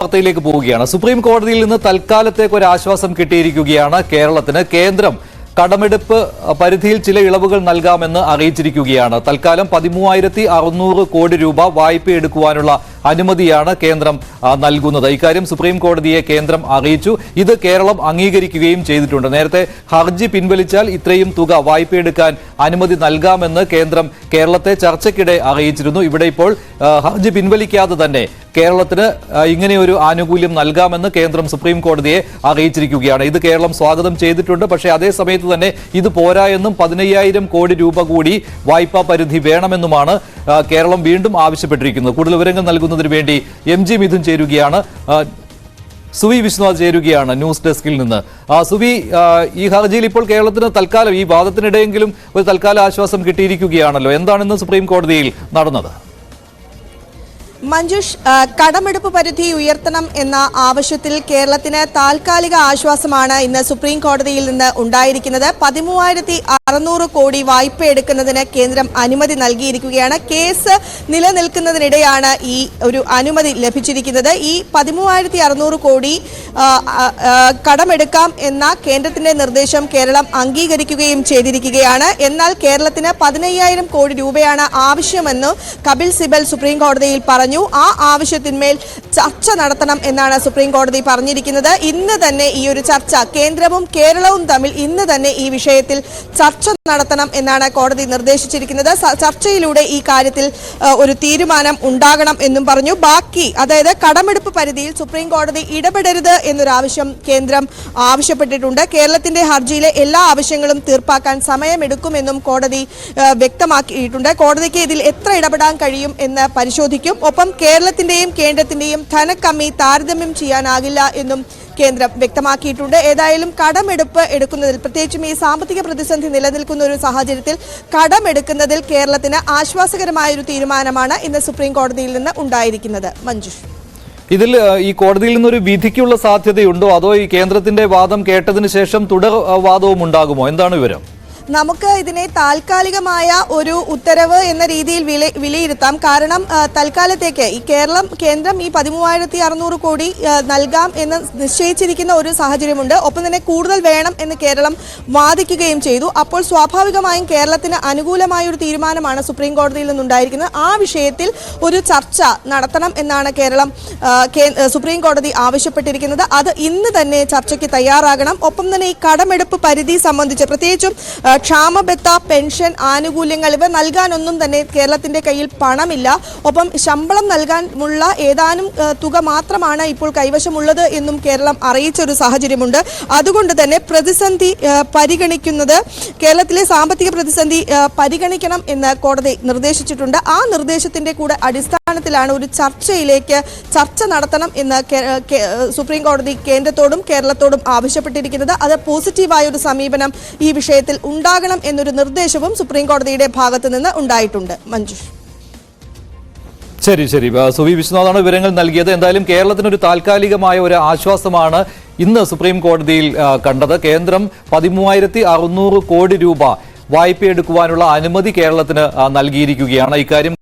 വാർത്തയിലേക്ക് പോവുകയാണ്. സുപ്രീം കോടതിയിൽ നിന്ന് തൽക്കാലത്തേക്ക് ഒരു ആശ്വാസം കിട്ടിയിരിക്കുകയാണ് കേരളത്തിന്. കേന്ദ്രം കടമെടുപ്പ് പരിധിയിൽ ചില ഇളവുകൾ നൽകാമെന്ന് അറിയിച്ചിരിക്കുകയാണ്. തൽക്കാലം 13,600 കോടി രൂപ വായ്പയെടുക്കുവാനുള്ള അനുമതിയാണ് കേന്ദ്രം നൽകുന്നത്. ഇക്കാര്യം സുപ്രീം കോടതിയെ കേന്ദ്രം അറിയിച്ചു. ഇത് കേരളം അംഗീകരിക്കുകയും ചെയ്തിട്ടുണ്ട്. നേരത്തെ ഹർജി പിൻവലിച്ചാൽ ഇത്രയും തുക വായ്പയെടുക്കാൻ അനുമതി നൽകാമെന്ന് കേന്ദ്രം കേരളത്തെ ചർച്ചയ്ക്കിടെ അറിയിച്ചിരുന്നു. ഇവിടെ ഇപ്പോൾ ഹർജി പിൻവലിക്കാതെ തന്നെ കേരളത്തിന് ഇങ്ങനെയൊരു ആനുകൂല്യം നൽകാമെന്ന് കേന്ദ്രം സുപ്രീം കോടതിയെ അറിയിച്ചിരിക്കുകയാണ്. ഇത് കേരളം സ്വാഗതം ചെയ്തിട്ടുണ്ട്. പക്ഷേ അതേ സമയത്ത് തന്നെ ഇത് പോരാ എന്നും 15,000 കോടി രൂപ കൂടി വായ്പാ പരിധി വേണമെന്നുമാണ് കേരളം വീണ്ടും ആവശ്യപ്പെട്ടിരിക്കുന്നത്. കൂടുതൽ വിവരങ്ങൾ നൽകുന്നതിന് വേണ്ടി MG മിഥുൻ ചേരുകയാണ്. സുവി വിശ്വനാഥ് ചേരുകയാണ് ന്യൂസ് ഡെസ്കിൽ നിന്ന്. സുവി, ഈ ഹർജിയിൽ ഇപ്പോൾ കേരളത്തിന് തൽക്കാലം ഈ വാദത്തിനിടെയെങ്കിലും ഒരു തൽക്കാല ആശ്വാസം കിട്ടിയിരിക്കുകയാണല്ലോ. എന്താണെന്ന് സുപ്രീം കോടതിയിൽ നടന്നത്? മഞ്ജുഷ്, കടമെടുപ്പ് പരിധി ഉയർത്തണം എന്ന ആവശ്യത്തിൽ കേരളത്തിന് താൽക്കാലിക ആശ്വാസമാണ് ഇന്ന് സുപ്രീം കോടതിയിൽ നിന്ന് ഉണ്ടായിരിക്കുന്നത്. 13,600 കോടി വായ്പ എടുക്കുന്നതിന് കേന്ദ്രം അനുമതി നൽകിയിരിക്കുകയാണ്. കേസ് നിലനിൽക്കുന്നതിനിടെയാണ് ഈ ഒരു അനുമതി ലഭിച്ചിരിക്കുന്നത്. ഈ 13,600 കോടി കടമെടുക്കാം എന്ന കേന്ദ്രത്തിന്റെ നിർദ്ദേശം കേരളം അംഗീകരിക്കുകയും ചെയ്തിരിക്കുകയാണ്. എന്നാൽ കേരളത്തിന് 15,000 കോടി രൂപയാണ് ആവശ്യമെന്ന് കപിൽ സിബൽ സുപ്രീം കോടതിയിൽ പറഞ്ഞു. ആ ആവശ്യത്തിന്മേൽ ചർച്ച നടത്തണം എന്നാണ് സുപ്രീം കോടതി പറഞ്ഞിരിക്കുന്നത്. ഇന്ന് തന്നെ ഈ ഒരു ചർച്ച കേന്ദ്രവും കേരളവും തമ്മിൽ ഇന്ന് തന്നെ ഈ വിഷയത്തിൽ ചർച്ച നടത്തണം എന്നാണ് കോടതി നിർദ്ദേശിച്ചിരിക്കുന്നത്. ചർച്ചയിലൂടെ ഈ കാര്യത്തിൽ ഒരു തീരുമാനം ഉണ്ടാകണം എന്നും പറഞ്ഞു. ബാക്കി, അതായത് കടമെടുപ്പ് പരിധിയിൽ സുപ്രീം കോടതി ഇടപെടരുത് എന്നൊരാവശ്യം കേന്ദ്രം ആവശ്യപ്പെട്ടിട്ടുണ്ട്. കേരളത്തിന്റെ ഹർജിയിലെ എല്ലാ ആവശ്യങ്ങളും തീർപ്പാക്കാൻ സമയമെടുക്കുമെന്നും കോടതി വ്യക്തമാക്കിയിട്ടുണ്ട്. കോടതിക്ക് ഇതിൽ എത്ര ഇടപെടാൻ കഴിയും എന്ന് പരിശോധിക്കും. ഒപ്പം കേരളത്തിന്റെയും കേന്ദ്രത്തിന്റെയും ധനക്കമ്മി താരതമ്യം ചെയ്യാനാകില്ല എന്നും കേന്ദ്രം വ്യക്തമാക്കിയിട്ടുണ്ട്. ഏതായാലും കടമെടുപ്പ് എടുക്കുന്നതിൽ, പ്രത്യേകിച്ചും ഈ സാമ്പത്തിക പ്രതിസന്ധി നിലനിൽക്കുന്ന ഒരു സാഹചര്യത്തിൽ കടമെടുക്കുന്നതിൽ കേരളത്തിന് ആശ്വാസകരമായ ഒരു തീരുമാനമാണ് ഇന്ന് സുപ്രീം കോടതിയിൽ നിന്ന് ഉണ്ടായിരിക്കുന്നത്. മഞ്ജുഷ്, ഇതിൽ ഈ കോടതിയിൽ നിന്നൊരു വിധിക്കുള്ള സാധ്യതയുണ്ടോ, അതോ ഈ കേന്ദ്രത്തിന്റെ വാദം കേട്ടതിന് ശേഷം തുടർ വാദവും ഉണ്ടാകുമോ? എന്താണ് വിവരം? നമുക്ക് ഇതിനെ താൽക്കാലികമായ ഒരു ഉത്തരവ് എന്ന രീതിയിൽ വിലയിരുത്താം. കാരണം തൽക്കാലത്തേക്ക് ഈ കേന്ദ്രം ഈ 13,600 കോടി നൽകാം എന്ന് നിശ്ചയിച്ചിരിക്കുന്ന ഒരു സാഹചര്യമുണ്ട്. ഒപ്പം തന്നെ കൂടുതൽ വേണം എന്ന് കേരളം വാദിക്കുകയും ചെയ്തു. അപ്പോൾ സ്വാഭാവികമായും കേരളത്തിന് അനുകൂലമായ ഒരു തീരുമാനമാണ് സുപ്രീം കോടതിയിൽ നിന്നുണ്ടായിരിക്കുന്നത്. ആ വിഷയത്തിൽ ഒരു ചർച്ച നടത്തണം എന്നാണ് സുപ്രീം കോടതി ആവശ്യപ്പെട്ടിരിക്കുന്നത്. അത് ഇന്ന് തന്നെ ചർച്ചയ്ക്ക് തയ്യാറാകണം. ഒപ്പം തന്നെ ഈ കടമെടുപ്പ് പരിധി സംബന്ധിച്ച്, പ്രത്യേകിച്ചും ക്ഷാമബത്ത, പെൻഷൻ, ആനുകൂല്യങ്ങൾ ഇവ നൽകാനൊന്നും തന്നെ കേരളത്തിന്റെ കയ്യിൽ പണമില്ല. ഒപ്പം ശമ്പളം നൽകാനുള്ള ഏതാനും തുക മാത്രമാണ് ഇപ്പോൾ കൈവശമുള്ളത് എന്നും കേരളം അറിയിച്ചൊരു സാഹചര്യമുണ്ട്. അതുകൊണ്ട് തന്നെ പ്രതിസന്ധി പരിഗണിക്കുന്നത്, കേരളത്തിലെ സാമ്പത്തിക പ്രതിസന്ധി പരിഗണിക്കണം എന്ന് കോടതി നിർദ്ദേശിച്ചിട്ടുണ്ട്. ആ നിർദ്ദേശത്തിന്റെ കൂടെ അടിസ്ഥാനത്തിലാണ് ഒരു ചർച്ച നടത്തണം എന്ന് സുപ്രീം കോടതി കേന്ദ്രത്തോടും കേരളത്തോടും ആവശ്യപ്പെട്ടിരിക്കുന്നത്. അത് പോസിറ്റീവായ ഒരു സമീപനം ഈ വിഷയത്തിൽ ഉണ്ടാകണം എന്നൊരു നിർദ്ദേശവും സുപ്രീം കോടതിയുടെ ഭാഗത്ത് നിന്ന് ഉണ്ടായിട്ടുണ്ട്. മഞ്ജുഷ്, ശരി. സുവി വിശ്വനാഥാണ് വിവരങ്ങൾ നൽകിയത്. എന്തായാലും കേരളത്തിനൊരു താൽക്കാലികമായ ഒരു ആശ്വാസമാണ് ഇന്ന് സുപ്രീം കോടതിയിൽ കണ്ടത്. കേന്ദ്രം 13,600 കോടി രൂപ വായ്പയെടുക്കുവാനുള്ള അനുമതി കേരളത്തിന് നൽകിയിരിക്കുകയാണ്. ഇക്കാര്യം